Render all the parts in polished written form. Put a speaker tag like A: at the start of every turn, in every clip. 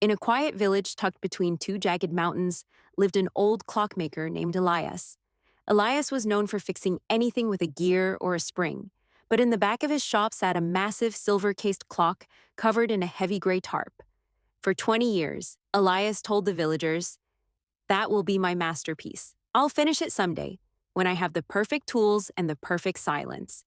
A: In a quiet village tucked between two jagged mountains lived an old clockmaker named Elias. Elias was known for fixing anything with a gear or a spring, but in the back of his shop sat a massive silver-cased clock covered in a heavy gray tarp. For 20 years, Elias told the villagers, "That will be my masterpiece. I'll finish it someday, when I have the perfect tools and the perfect silence."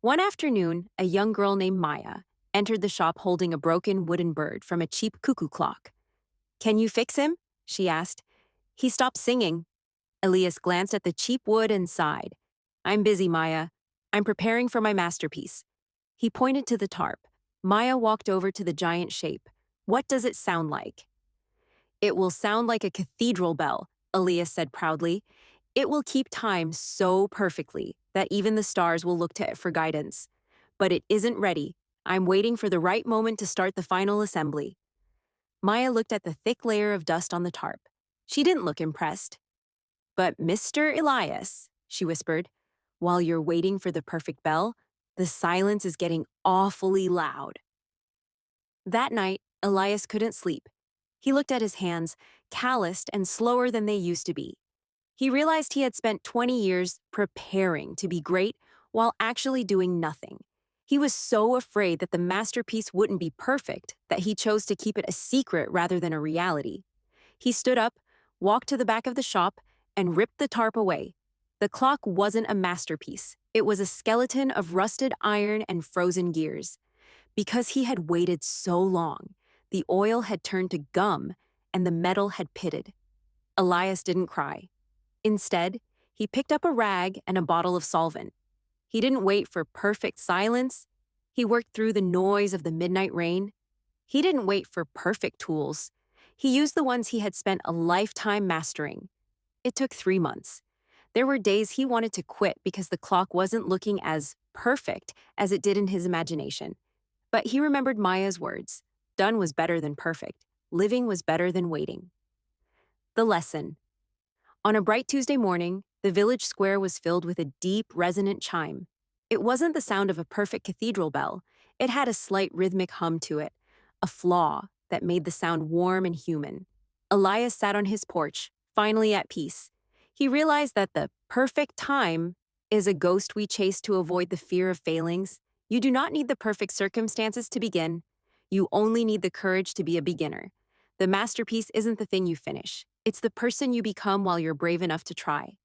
A: One afternoon, a young girl named Maya entered the shop holding a broken wooden bird from a cheap cuckoo clock. "Can you fix him?" she asked. "He stopped singing." Elias glanced at the cheap wood and sighed. "I'm busy, Maya. I'm preparing for my masterpiece." He pointed to the tarp. Maya walked over to the giant shape. "What does it sound like?" "It will sound like a cathedral bell," Elias said proudly. "It will keep time so perfectly that even the stars will look to it for guidance. But it isn't ready. I'm waiting for the right moment to start the final assembly." Maya looked at the thick layer of dust on the tarp. She didn't look impressed. "But Mr. Elias," she whispered, "while you're waiting for the perfect bell, the silence is getting awfully loud." That night, Elias couldn't sleep. He looked at his hands, calloused and slower than they used to be. He realized he had spent 20 years preparing to be great while actually doing nothing. He was so afraid that the masterpiece wouldn't be perfect that he chose to keep it a secret rather than a reality. He stood up, walked to the back of the shop, and ripped the tarp away. The clock wasn't a masterpiece. It was a skeleton of rusted iron and frozen gears. Because he had waited so long, the oil had turned to gum and the metal had pitted. Elias didn't cry. Instead, he picked up a rag and a bottle of solvent. He didn't wait for perfect silence. He worked through the noise of the midnight rain. He didn't wait for perfect tools. He used the ones he had spent a lifetime mastering. It took 3 months. There were days he wanted to quit because the clock wasn't looking as perfect as it did in his imagination. But he remembered Maya's words. Done was better than perfect. Living was better than waiting. The lesson. On a bright Tuesday morning, the village square was filled with a deep, resonant chime. It wasn't the sound of a perfect cathedral bell. It had a slight rhythmic hum to it, a flaw that made the sound warm and human. Elias sat on his porch, finally at peace. He realized that the perfect time is a ghost we chase to avoid the fear of failings. You do not need the perfect circumstances to begin. You only need the courage to be a beginner. The masterpiece isn't the thing you finish. It's the person you become while you're brave enough to try.